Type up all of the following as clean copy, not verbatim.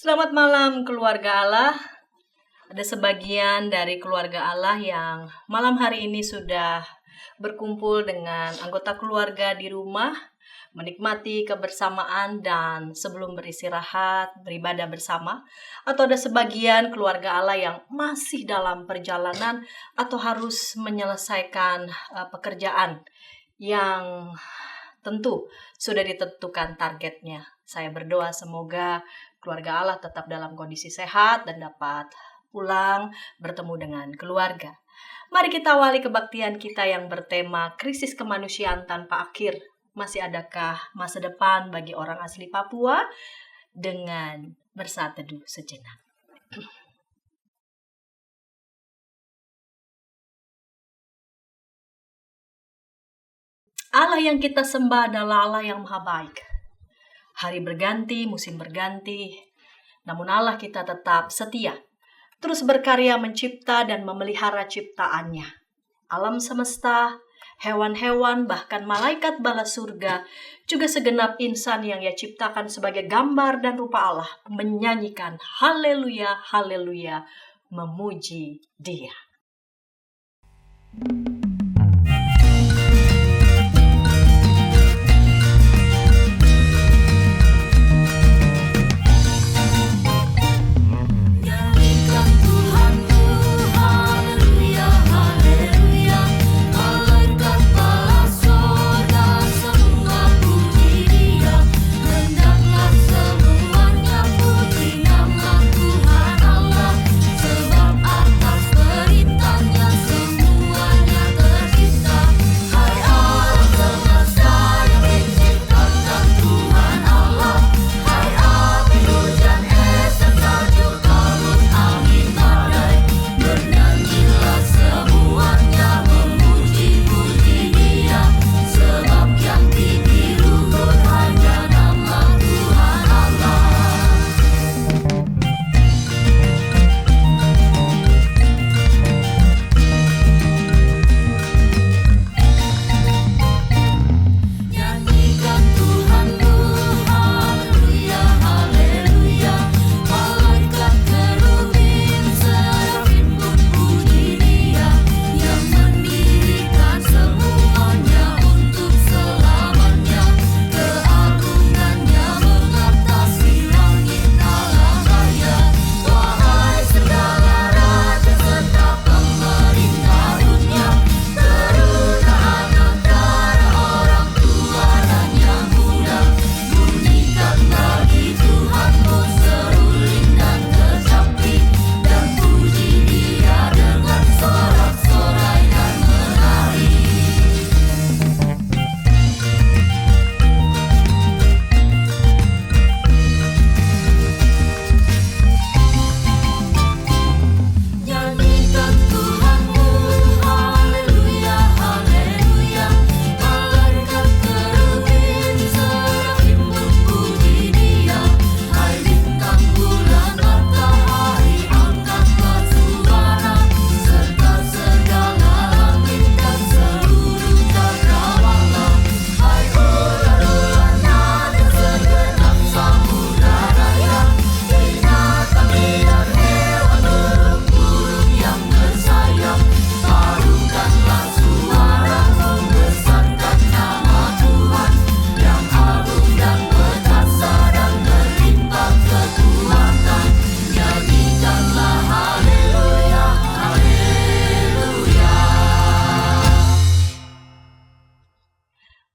Selamat malam keluarga Allah. Ada sebagian dari keluarga Allah yang malam hari ini sudah berkumpul dengan anggota keluarga di rumah, menikmati kebersamaan dan sebelum beristirahat, beribadah bersama. Atau ada sebagian keluarga Allah yang masih dalam perjalanan atau harus menyelesaikan pekerjaan yang tentu sudah ditentukan targetnya. Saya berdoa semoga keluarga Allah tetap dalam kondisi sehat dan dapat pulang bertemu dengan keluarga. Mari kita awali kebaktian kita yang bertema krisis kemanusiaan tanpa akhir. Masih adakah masa depan bagi orang asli Papua? Dengan bersaat teduh sejenak. Allah yang kita sembah adalah Allah yang maha baik. Hari berganti, musim berganti, namun Allah kita tetap setia. Terus berkarya mencipta dan memelihara ciptaannya. Alam semesta, hewan-hewan, bahkan malaikat bala surga, juga segenap insan yang ia ciptakan sebagai gambar dan rupa Allah, menyanyikan haleluya, haleluya, memuji Dia.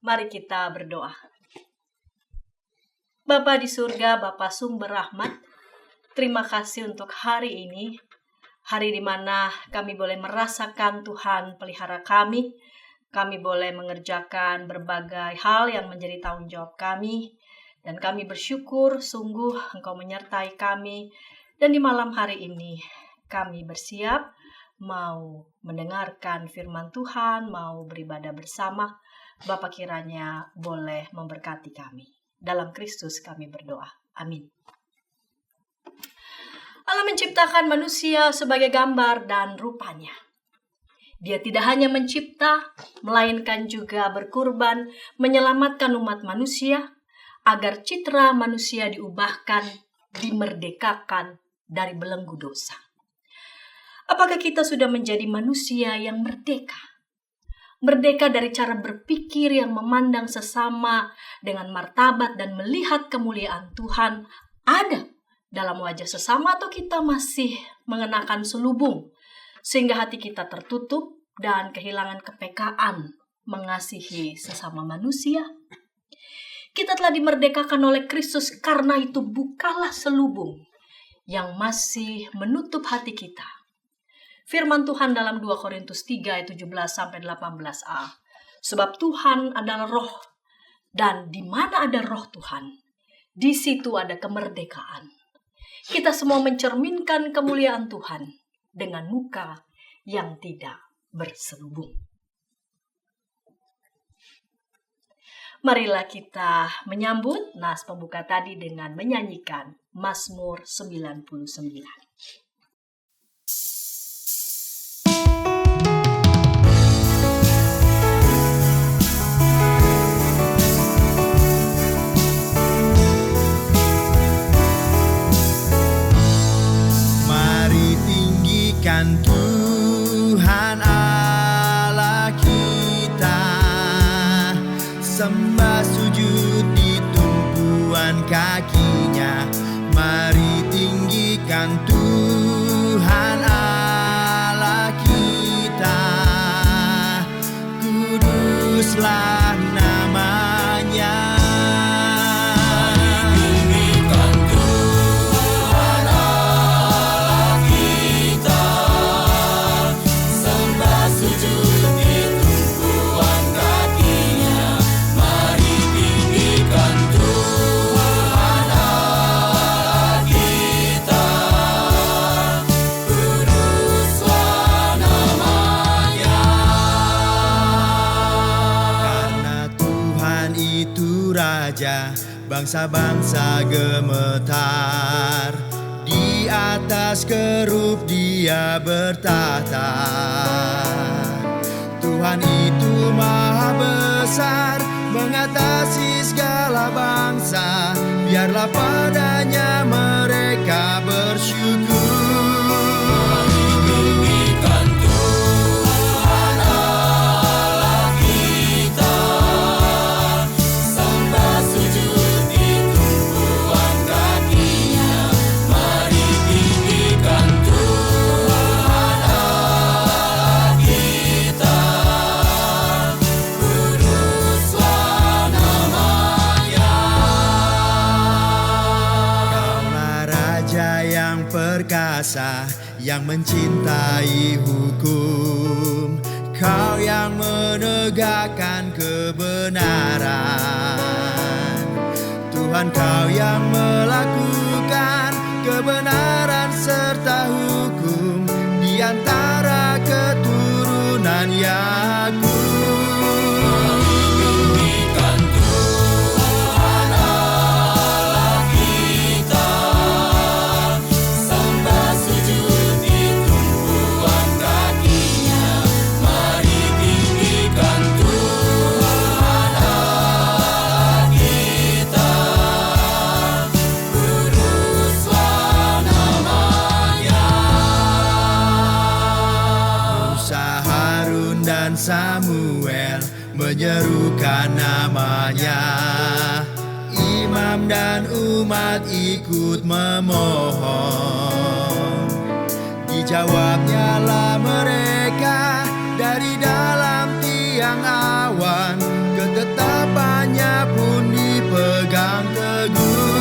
Mari kita berdoa. Bapa di surga, Bapa sumber rahmat, terima kasih untuk hari ini. Hari di mana kami boleh merasakan Tuhan pelihara kami. Kami boleh mengerjakan berbagai hal yang menjadi tanggung jawab kami. Dan kami bersyukur sungguh Engkau menyertai kami. Dan di malam hari ini kami bersiap mau mendengarkan firman Tuhan, mau beribadah bersama. Bapa kiranya boleh memberkati kami. Dalam Kristus kami berdoa. Amin. Allah menciptakan manusia sebagai gambar dan rupanya. Dia tidak hanya mencipta, melainkan juga berkurban, menyelamatkan umat manusia, agar citra manusia diubahkan dimerdekakan dari belenggu dosa. Apakah kita sudah menjadi manusia yang merdeka? Merdeka dari cara berpikir yang memandang sesama dengan martabat dan melihat kemuliaan Tuhan ada dalam wajah sesama, atau kita masih mengenakan selubung sehingga hati kita tertutup dan kehilangan kepekaan mengasihi sesama manusia? Kita telah dimerdekakan oleh Kristus, karena itu bukalah selubung yang masih menutup hati kita. Firman Tuhan dalam 2 Korintus 3 ayat 17-18a. Sebab Tuhan adalah roh, dan di mana ada roh Tuhan, di situ ada kemerdekaan. Kita semua mencerminkan kemuliaan Tuhan dengan muka yang tidak berselubung. Marilah kita menyambut nas pembuka tadi dengan menyanyikan Mazmur 99. Kan Tuhan Allah kita, sembah sujud di tumpuan kakinya. Mari tinggikan Tuhan Allah kita, kuduslah namanya. Bangsa-bangsa gemetar, di atas kerup Dia bertahta. Tuhan itu maha besar, mengatasi segala bangsa. Biarlah padanya mereka bersyukur. Yang mencintai hukum, Kau yang menegakkan kebenaran. Tuhan, Kau yang melakukan kebenaran serta hukum di antara keturunan Yakub. Samuel menyerukan namanya, imam dan umat ikut memohon. Dijawabnya lah mereka dari dalam tiang awan, ketetapannya pun dipegang teguh.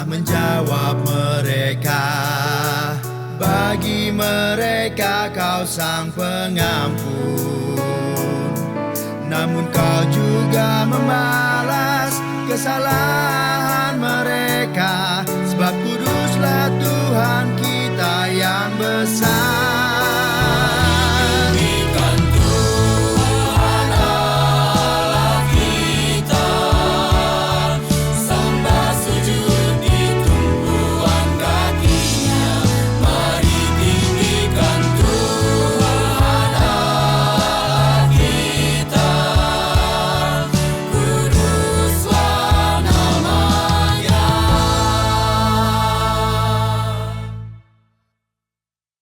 Menjawab mereka, bagi mereka Kau sang pengampun. Namun Kau juga membalas kesalahan mereka, sebab Sebab kuduslah Tuhan kita yang besar.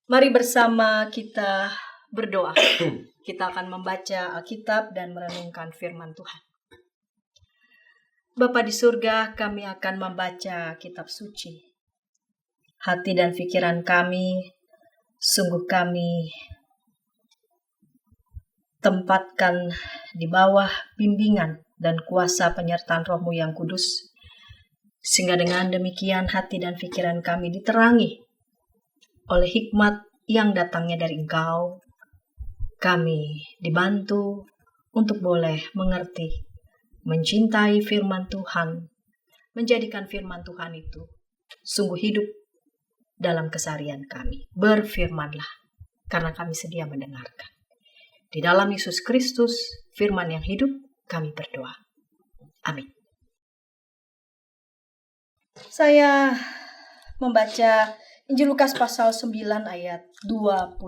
Mari bersama kita berdoa. Kita akan membaca Alkitab dan merenungkan firman Tuhan. Bapa di surga, kami akan membaca kitab suci. Hati dan pikiran kami, sungguh kami tempatkan di bawah bimbingan dan kuasa penyertaan Roh-Mu yang kudus. Sehingga dengan demikian hati dan pikiran kami diterangi oleh hikmat yang datangnya dari Engkau. Kami dibantu untuk boleh mengerti, mencintai firman Tuhan, menjadikan firman Tuhan itu sungguh hidup dalam keseharian kami. Berfirmanlah, karena kami sedia mendengarkan. Di dalam Yesus Kristus, firman yang hidup, kami berdoa. Amin. Saya membaca Injil Lukas pasal 9 ayat 28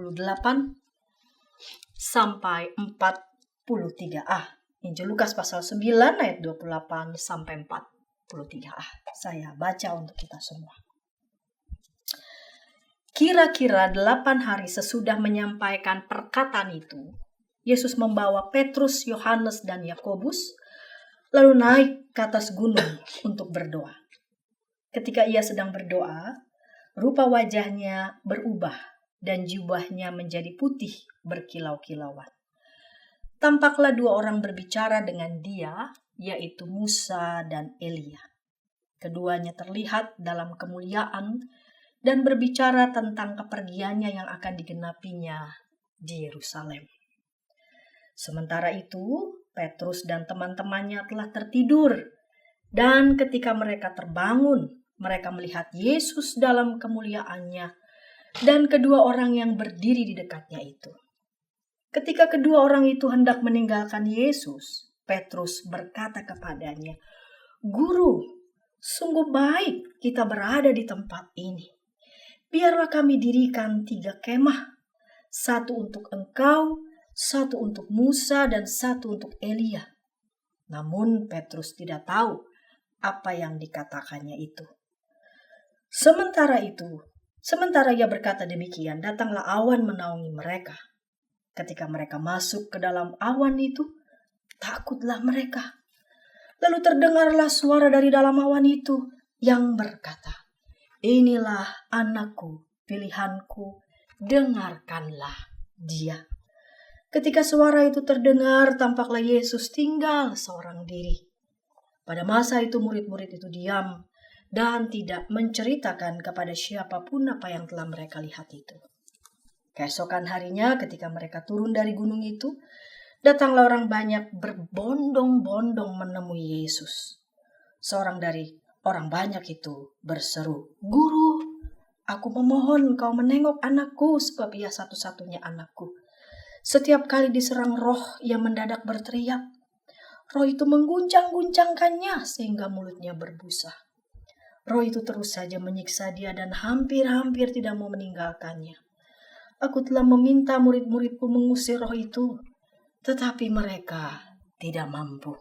sampai 43a. Injil Lukas pasal 9 ayat 28 sampai 43a. Saya baca untuk kita semua. Kira-kira 8 hari sesudah menyampaikan perkataan itu, Yesus membawa Petrus, Yohanes, dan Yakobus lalu naik ke atas gunung untuk berdoa. Ketika ia sedang berdoa, rupa wajahnya berubah dan jubahnya menjadi putih berkilau-kilauan. Tampaklah 2 orang berbicara dengan dia, yaitu Musa dan Elia. Keduanya terlihat dalam kemuliaan dan berbicara tentang kepergiannya yang akan digenapinya di Yerusalem. Sementara itu, Petrus dan teman-temannya telah tertidur, dan ketika mereka terbangun, mereka melihat Yesus dalam kemuliaannya dan kedua orang yang berdiri di dekatnya itu. Ketika kedua orang itu hendak meninggalkan Yesus, Petrus berkata kepadanya, "Guru, sungguh baik kita berada di tempat ini. Biarlah kami dirikan 3 kemah, 1 untuk engkau, 1 untuk Musa, dan 1 untuk Elia." Namun Petrus tidak tahu apa yang dikatakannya itu. Sementara ia berkata demikian, datanglah awan menaungi mereka. Ketika mereka masuk ke dalam awan itu, takutlah mereka. Lalu terdengarlah suara dari dalam awan itu yang berkata, "Inilah anakku, pilihanku, dengarkanlah dia." Ketika suara itu terdengar, tampaklah Yesus tinggal seorang diri. Pada masa itu murid-murid itu diam dan tidak menceritakan kepada siapapun apa yang telah mereka lihat itu. Keesokan harinya ketika mereka turun dari gunung itu, datanglah orang banyak berbondong-bondong menemui Yesus. Seorang dari orang banyak itu berseru, "Guru, aku memohon kau menengok anakku sebab ia satu-satunya anakku. Setiap kali diserang roh, ia mendadak berteriak. Roh itu mengguncang-guncangkannya sehingga mulutnya berbusa. Roh itu terus saja menyiksa dia dan hampir-hampir tidak mau meninggalkannya. Aku telah meminta murid-muridku mengusir roh itu, tetapi mereka tidak mampu."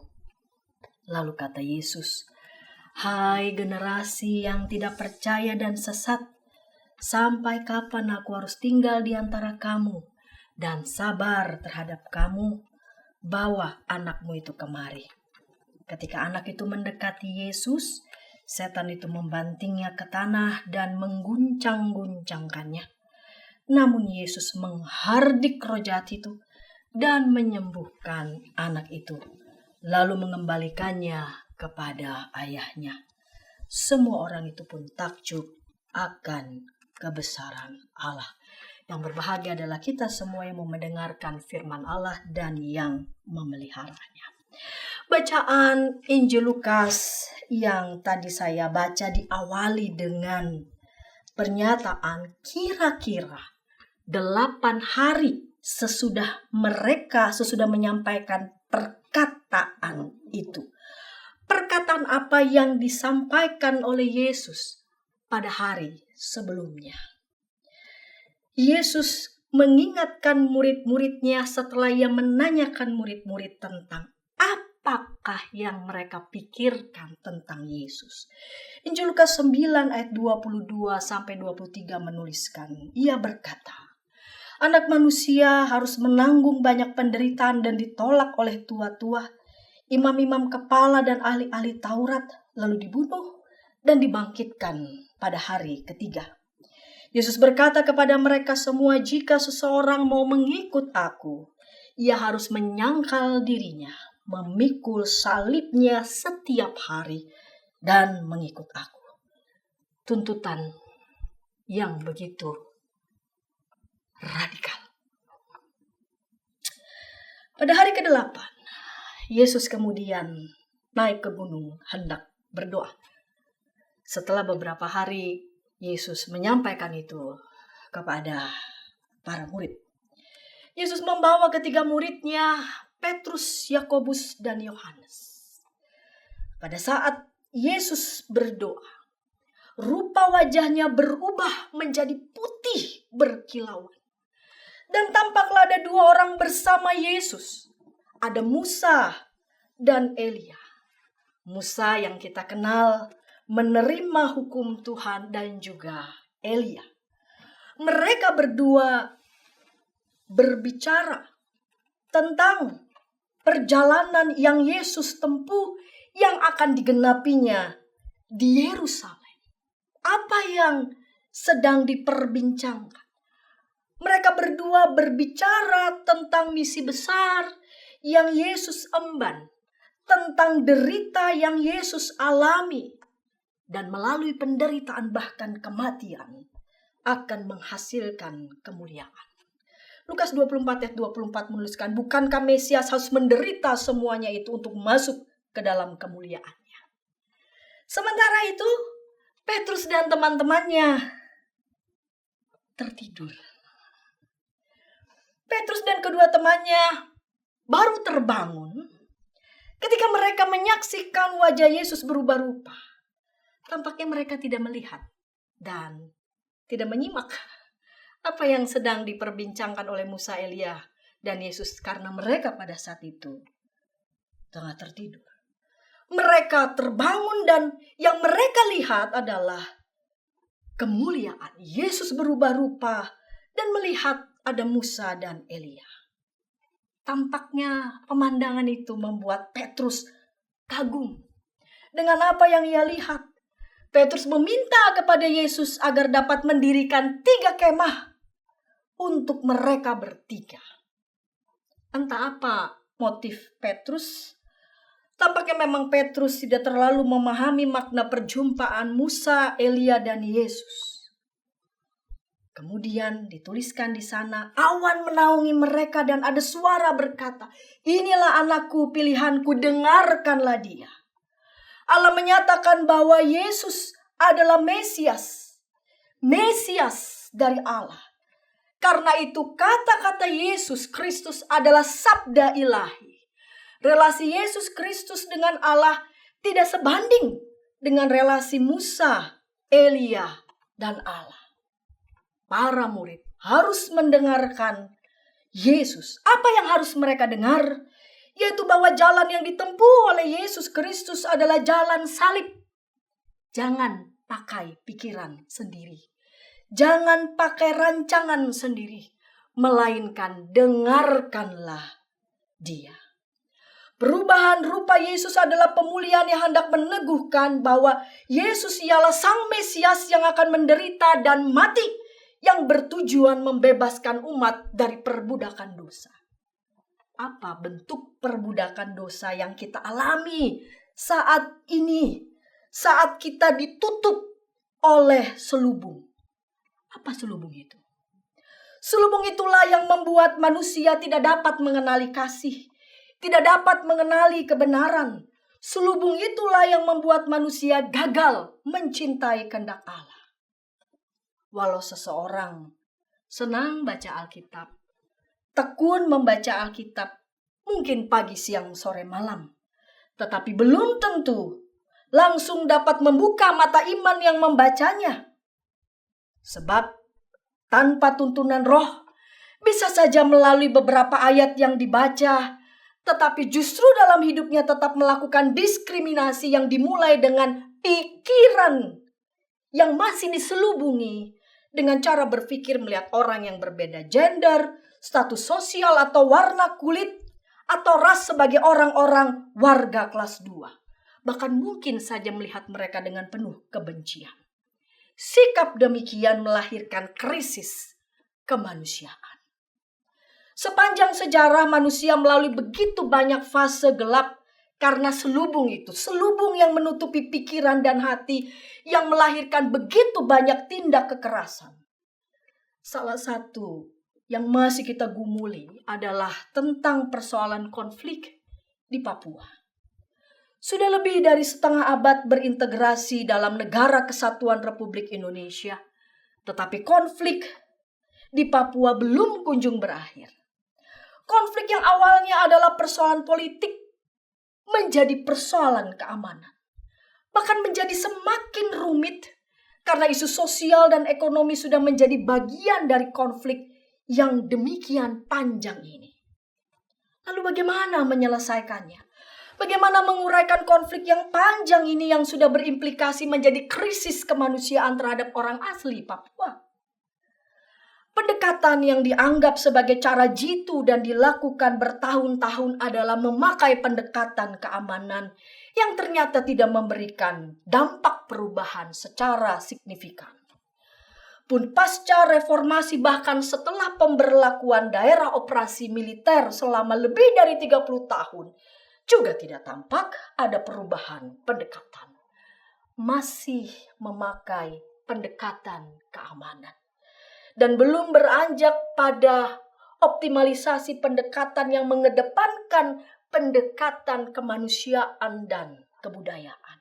Lalu kata Yesus, "Hai generasi yang tidak percaya dan sesat, sampai kapan aku harus tinggal di antara kamu dan sabar terhadap kamu? Bawa anakmu itu kemari." Ketika anak itu mendekati Yesus, setan itu membantingnya ke tanah dan mengguncang-guncangkannya. Namun Yesus menghardik roh jahat itu dan menyembuhkan anak itu, lalu mengembalikannya kepada ayahnya. Semua orang itu pun takjub akan kebesaran Allah. Yang berbahagia adalah kita semua yang mau mendengarkan firman Allah dan yang memeliharanya. Bacaan Injil Lukas yang tadi saya baca diawali dengan pernyataan kira-kira 8 hari sesudah menyampaikan perkataan itu. Perkataan apa yang disampaikan oleh Yesus pada hari sebelumnya? Yesus mengingatkan murid-muridnya setelah ia menanyakan murid-murid tentang apakah yang mereka pikirkan tentang Yesus. Injil Lukas 9 ayat 22 sampai 23 menuliskan, ia berkata, "Anak manusia harus menanggung banyak penderitaan dan ditolak oleh tua-tua, imam-imam kepala dan ahli-ahli Taurat, lalu dibunuh dan dibangkitkan pada hari ketiga." Yesus berkata kepada mereka semua, "Jika seseorang mau mengikut aku, ia harus menyangkal dirinya, memikul salibnya setiap hari, dan mengikut aku." Tuntutan yang begitu radikal. Pada hari ke-8, Yesus kemudian naik ke gunung hendak berdoa. Setelah beberapa hari, Yesus menyampaikan itu kepada para murid. Yesus membawa ketiga muridnya, Petrus, Yakobus, dan Yohanes. Pada saat Yesus berdoa, rupa wajahnya berubah menjadi putih berkilauan. Dan tampaklah ada 2 orang bersama Yesus. Ada Musa dan Elia. Musa yang kita kenal menerima hukum Tuhan, dan juga Elia. Mereka berdua berbicara tentang perjalanan yang Yesus tempuh yang akan digenapinya di Yerusalem. Apa yang sedang diperbincangkan? Mereka berdua berbicara tentang misi besar yang Yesus emban, tentang derita yang Yesus alami, dan melalui penderitaan bahkan kematian akan menghasilkan kemuliaan. Lukas 24 ayat 24 menuliskan, "Bukankah Mesias harus menderita semuanya itu untuk masuk ke dalam kemuliaannya?" Sementara itu, Petrus dan teman-temannya tertidur. Petrus dan kedua temannya baru terbangun ketika mereka menyaksikan wajah Yesus berubah rupa. Tampaknya mereka tidak melihat dan tidak menyimak apa yang sedang diperbincangkan oleh Musa, Elia, dan Yesus, karena mereka pada saat itu tengah tertidur. Mereka terbangun dan yang mereka lihat adalah kemuliaan. Yesus berubah rupa dan melihat ada Musa dan Elia. Tampaknya pemandangan itu membuat Petrus kagum dengan apa yang ia lihat. Petrus meminta kepada Yesus agar dapat mendirikan 3 kemah untuk mereka bertiga. Entah apa motif Petrus. Tampaknya memang Petrus tidak terlalu memahami makna perjumpaan Musa, Elia, dan Yesus. Kemudian dituliskan di sana, awan menaungi mereka dan ada suara berkata, "Inilah anakku pilihanku, dengarkanlah dia." Allah menyatakan bahwa Yesus adalah Mesias dari Allah. Karena itu kata-kata Yesus Kristus adalah sabda ilahi. Relasi Yesus Kristus dengan Allah tidak sebanding dengan relasi Musa, Elia, dan Allah. Para murid harus mendengarkan Yesus. Apa yang harus mereka dengar? Yaitu bahwa jalan yang ditempuh oleh Yesus Kristus adalah jalan salib. Jangan pakai pikiran sendiri. Jangan pakai rancangan sendiri. Melainkan dengarkanlah dia. Perubahan rupa Yesus adalah pemulihan yang hendak meneguhkan bahwa Yesus ialah Sang Mesias yang akan menderita dan mati, yang bertujuan membebaskan umat dari perbudakan dosa. Apa bentuk perbudakan dosa yang kita alami saat ini? Saat kita ditutup oleh selubung. Apa selubung itu? Selubung itulah yang membuat manusia tidak dapat mengenali kasih. tidak dapat mengenali kebenaran. Selubung itulah yang membuat manusia gagal mencintai kehendak Allah. Walau seseorang senang baca Alkitab, tekun membaca Alkitab, mungkin pagi, siang, sore, malam, tetapi belum tentu langsung dapat membuka mata iman yang membacanya. Sebab tanpa tuntunan Roh, bisa saja melalui beberapa ayat yang dibaca, tetapi justru dalam hidupnya tetap melakukan diskriminasi yang dimulai dengan pikiran yang masih diselubungi dengan cara berpikir melihat orang yang berbeda gender, status sosial atau warna kulit, atau ras sebagai orang-orang warga kelas 2. Bahkan mungkin saja melihat mereka dengan penuh kebencian. Sikap demikian melahirkan krisis kemanusiaan. Sepanjang sejarah manusia melalui begitu banyak fase gelap karena selubung itu. Selubung yang menutupi pikiran dan hati yang melahirkan begitu banyak tindak kekerasan. Salah satu yang masih kita gumuli adalah tentang persoalan konflik di Papua. Sudah lebih dari setengah abad berintegrasi dalam Negara Kesatuan Republik Indonesia, tetapi konflik di Papua belum kunjung berakhir. Konflik yang awalnya adalah persoalan politik menjadi persoalan keamanan. Bahkan menjadi semakin rumit karena isu sosial dan ekonomi sudah menjadi bagian dari konflik yang demikian panjang ini. Lalu bagaimana menyelesaikannya? Bagaimana menguraikan konflik yang panjang ini yang sudah berimplikasi menjadi krisis kemanusiaan terhadap orang asli Papua? Pendekatan yang dianggap sebagai cara jitu dan dilakukan bertahun-tahun adalah memakai pendekatan keamanan yang ternyata tidak memberikan dampak perubahan secara signifikan. Pun pasca reformasi bahkan setelah pemberlakuan daerah operasi militer selama lebih dari 30 tahun, juga tidak tampak ada perubahan pendekatan. Masih memakai pendekatan keamanan. Dan belum beranjak pada optimalisasi pendekatan yang mengedepankan pendekatan kemanusiaan dan kebudayaan.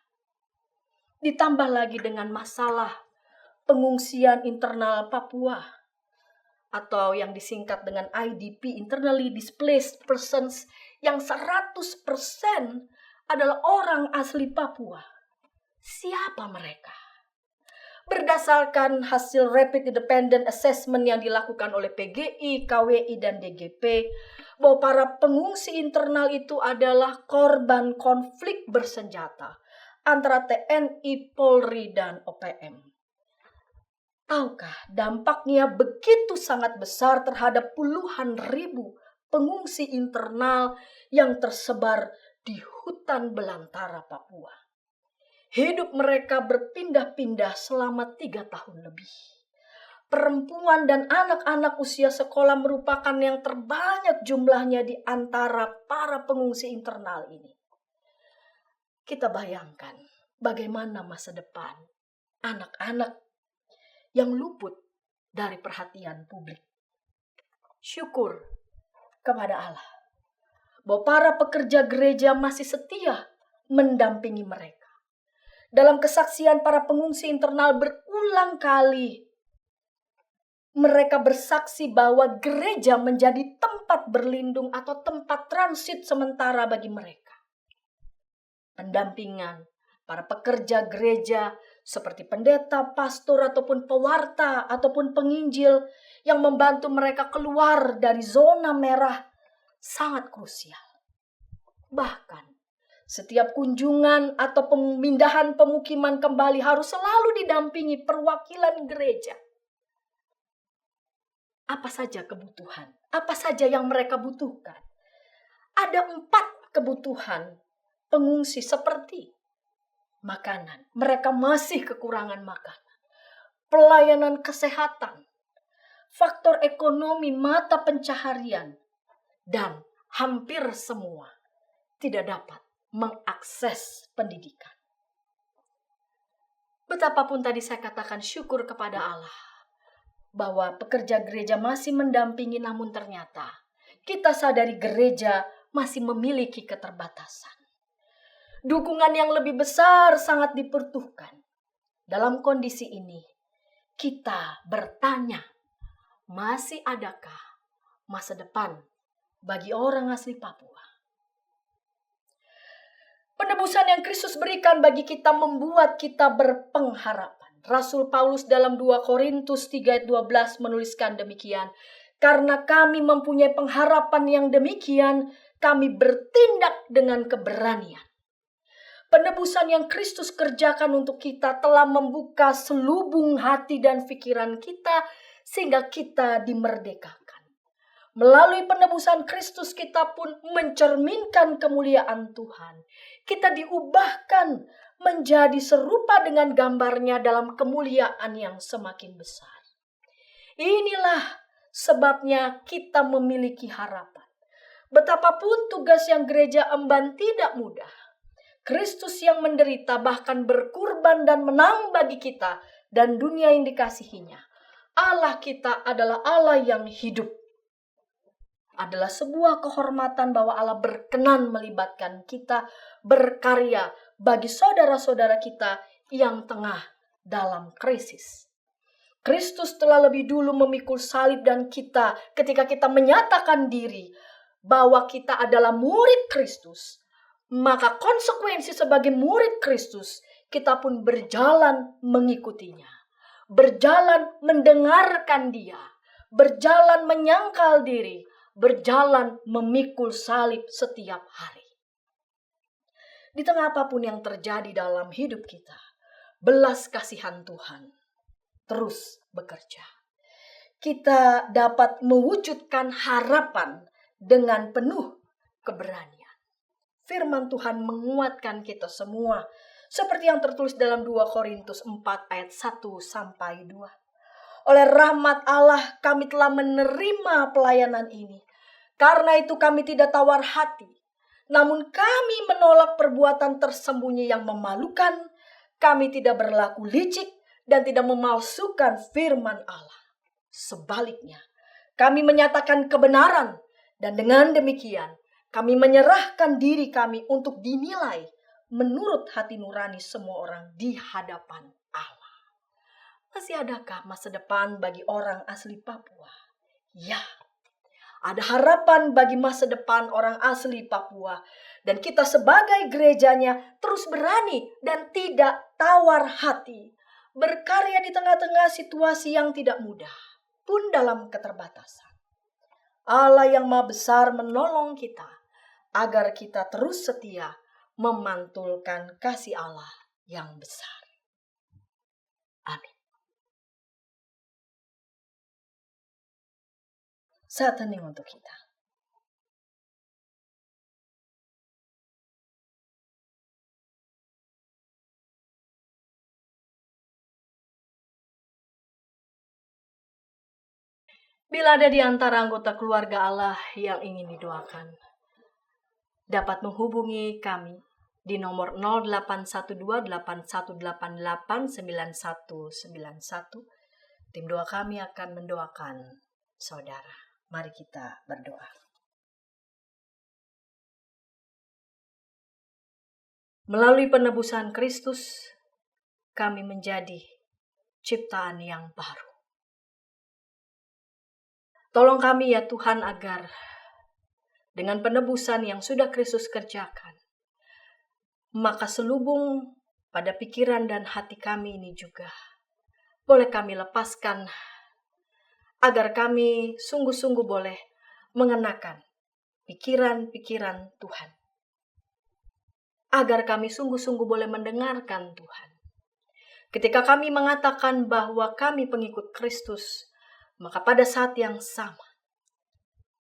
Ditambah lagi dengan masalah pengungsian internal Papua atau yang disingkat dengan IDP, Internally Displaced Persons, yang 100% adalah orang asli Papua. Siapa mereka? Berdasarkan hasil Rapid Independent Assessment yang dilakukan oleh PGI, KWI, dan DGP, bahwa para pengungsi internal itu adalah korban konflik bersenjata antara TNI, Polri, dan OPM. Tahukah dampaknya begitu sangat besar terhadap puluhan ribu pengungsi internal yang tersebar di hutan belantara Papua? Hidup mereka berpindah-pindah selama 3 tahun lebih. Perempuan dan anak-anak usia sekolah merupakan yang terbanyak jumlahnya di antara para pengungsi internal ini. Kita bayangkan bagaimana masa depan anak-anak yang luput dari perhatian publik. Syukur kepada Allah bahwa para pekerja gereja masih setia mendampingi mereka. Dalam kesaksian para pengungsi internal berulang kali, mereka bersaksi bahwa gereja menjadi tempat berlindung atau tempat transit sementara bagi mereka. Pendampingan para pekerja gereja seperti pendeta, pastor, ataupun pewarta, ataupun penginjil yang membantu mereka keluar dari zona merah sangat krusial. Bahkan setiap kunjungan atau pemindahan pemukiman kembali harus selalu didampingi perwakilan gereja. Apa saja kebutuhan? Apa saja yang mereka butuhkan? Ada 4 kebutuhan pengungsi seperti makanan. Mereka masih kekurangan makanan. Pelayanan kesehatan. Faktor ekonomi, mata pencaharian. Dan hampir semua tidak dapat mengakses pendidikan. Betapapun tadi saya katakan syukur kepada Allah bahwa pekerja gereja masih mendampingi, namun ternyata kita sadari gereja masih memiliki keterbatasan. Dukungan yang lebih besar sangat dibutuhkan. Dalam kondisi ini, kita bertanya, masih adakah masa depan bagi orang asli Papua? Penebusan yang Kristus berikan bagi kita membuat kita berpengharapan. Rasul Paulus dalam 2 Korintus 3 ayat 12 menuliskan demikian. Karena kami mempunyai pengharapan yang demikian, kami bertindak dengan keberanian. Penebusan yang Kristus kerjakan untuk kita telah membuka selubung hati dan pikiran kita sehingga kita dimerdekakan. Melalui penebusan Kristus kita pun mencerminkan kemuliaan Tuhan. Kita diubahkan menjadi serupa dengan gambarnya dalam kemuliaan yang semakin besar. Inilah sebabnya kita memiliki harapan. Betapapun tugas yang gereja emban tidak mudah, Kristus yang menderita bahkan berkurban dan menang bagi kita dan dunia yang dikasihinya. Allah kita adalah Allah yang hidup. Adalah sebuah kehormatan bahwa Allah berkenan melibatkan kita berkarya bagi saudara-saudara kita yang tengah dalam krisis. Kristus telah lebih dulu memikul salib dan ketika kita menyatakan diri bahwa kita adalah murid Kristus, maka konsekuensi sebagai murid Kristus, kita pun berjalan mengikutinya. Berjalan mendengarkan dia. Berjalan menyangkal diri. Berjalan memikul salib setiap hari. Di tengah apapun yang terjadi dalam hidup kita, belas kasihan Tuhan terus bekerja. Kita dapat mewujudkan harapan dengan penuh keberanian. Firman Tuhan menguatkan kita semua. Seperti yang tertulis dalam 2 Korintus 4 ayat 1-2. Oleh rahmat Allah kami telah menerima pelayanan ini. Karena itu kami tidak tawar hati. Namun kami menolak perbuatan tersembunyi yang memalukan. Kami tidak berlaku licik dan tidak memalsukan firman Allah. Sebaliknya, kami menyatakan kebenaran. Dan dengan demikian, kami menyerahkan diri kami untuk dinilai menurut hati nurani semua orang di hadapan Allah. Masih adakah masa depan bagi orang asli Papua? Ya, ada harapan bagi masa depan orang asli Papua. Dan kita sebagai gerejanya terus berani dan tidak tawar hati. Berkarya di tengah-tengah situasi yang tidak mudah, pun dalam keterbatasan. Allah yang Maha Besar menolong kita agar kita terus setia memantulkan kasih Allah yang besar. Amin. Saat hening untuk kita. Bila ada di antara anggota keluarga Allah yang ingin didoakan, dapat menghubungi kami di nomor 081281889191. Tim doa kami akan mendoakan saudara. Mari kita berdoa. Melalui penebusan Kristus, kami menjadi ciptaan yang baru. Tolong kami ya Tuhan agar dengan penebusan yang sudah Kristus kerjakan, maka selubung pada pikiran dan hati kami ini juga boleh kami lepaskan agar kami sungguh-sungguh boleh mengenakan pikiran-pikiran Tuhan. Agar kami sungguh-sungguh boleh mendengarkan Tuhan. Ketika kami mengatakan bahwa kami pengikut Kristus, maka pada saat yang sama,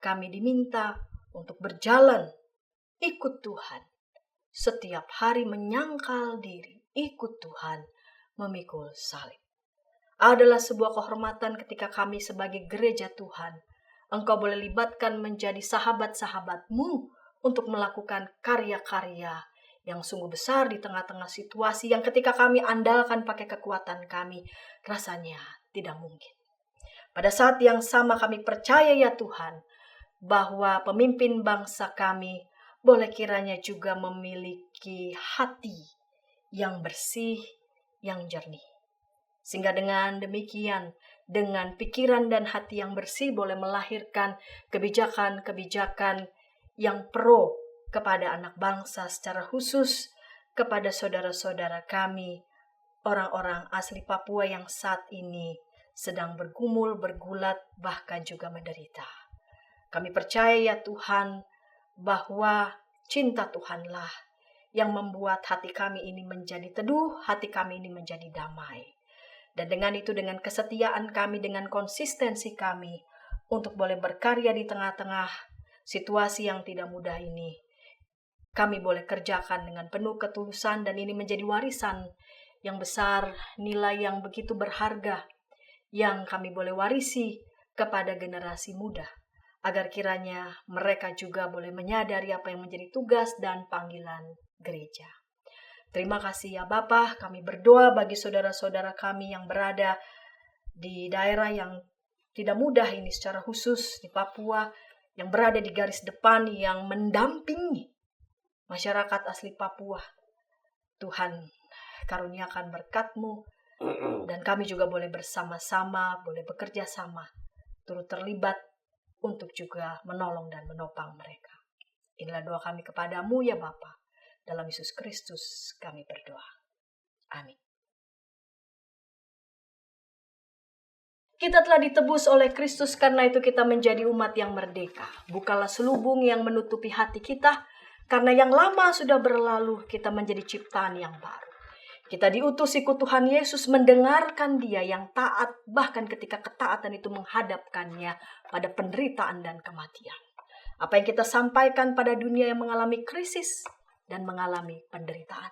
kami diminta untuk berjalan, ikut Tuhan. Setiap hari menyangkal diri, ikut Tuhan, memikul salib. Adalah sebuah kehormatan ketika kami sebagai gereja Tuhan, Engkau boleh libatkan menjadi sahabat-sahabat-Mu untuk melakukan karya-karya yang sungguh besar di tengah-tengah situasi yang ketika kami andalkan pakai kekuatan kami, rasanya tidak mungkin. Pada saat yang sama kami percaya ya Tuhan, bahwa pemimpin bangsa kami boleh kiranya juga memiliki hati yang bersih, yang jernih. Sehingga dengan demikian, dengan pikiran dan hati yang bersih boleh melahirkan kebijakan-kebijakan yang pro kepada anak bangsa, secara khusus kepada saudara-saudara kami, orang-orang asli Papua yang saat ini sedang bergumul, bergulat, bahkan juga menderita. Kami percaya ya Tuhan, bahwa cinta Tuhanlah yang membuat hati kami ini menjadi teduh, hati kami ini menjadi damai. Dan dengan itu, dengan kesetiaan kami, dengan konsistensi kami untuk boleh berkarya di tengah-tengah situasi yang tidak mudah ini, kami boleh kerjakan dengan penuh ketulusan, dan ini menjadi warisan yang besar, nilai yang begitu berharga yang kami boleh warisi kepada generasi muda, agar kiranya mereka juga boleh menyadari apa yang menjadi tugas dan panggilan gereja. Terima kasih ya Bapa, kami berdoa bagi saudara-saudara kami yang berada di daerah yang tidak mudah ini, secara khusus di Papua, yang berada di garis depan, yang mendampingi masyarakat asli Papua. Tuhan, karuniakan berkat-Mu, dan kami juga boleh bersama-sama, boleh bekerja sama, turut terlibat untuk juga menolong dan menopang mereka. Inilah doa kami kepadamu ya Bapa. Dalam Yesus Kristus kami berdoa. Amin. Kita telah ditebus oleh Kristus, karena itu kita menjadi umat yang merdeka. Bukalah selubung yang menutupi hati kita, karena yang lama sudah berlalu, kita menjadi ciptaan yang baru. Kita diutus ikut Tuhan Yesus, mendengarkan Dia yang taat, bahkan ketika ketaatan itu menghadapkannya pada penderitaan dan kematian. Apa yang kita sampaikan pada dunia yang mengalami krisis dan mengalami penderitaan.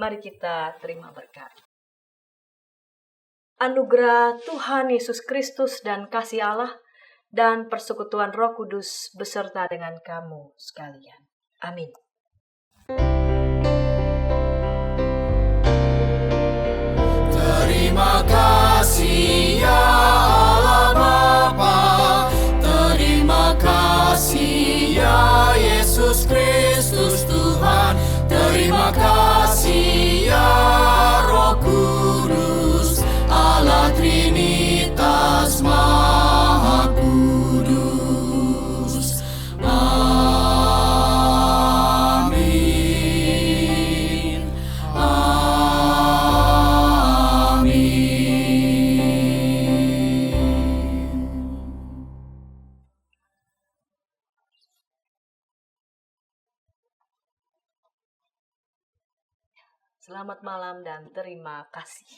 Mari kita terima berkat. Anugerah Tuhan Yesus Kristus dan kasih Allah dan persekutuan Roh Kudus beserta dengan kamu sekalian. Amin. Terima kasih ya Allah Bapa, terima kasih ya Yesus Kristus Tuhan, terima kasih ya Roh Kudus, Allah Trinitas Maha Kudus. Amin. Selamat malam dan terima kasih.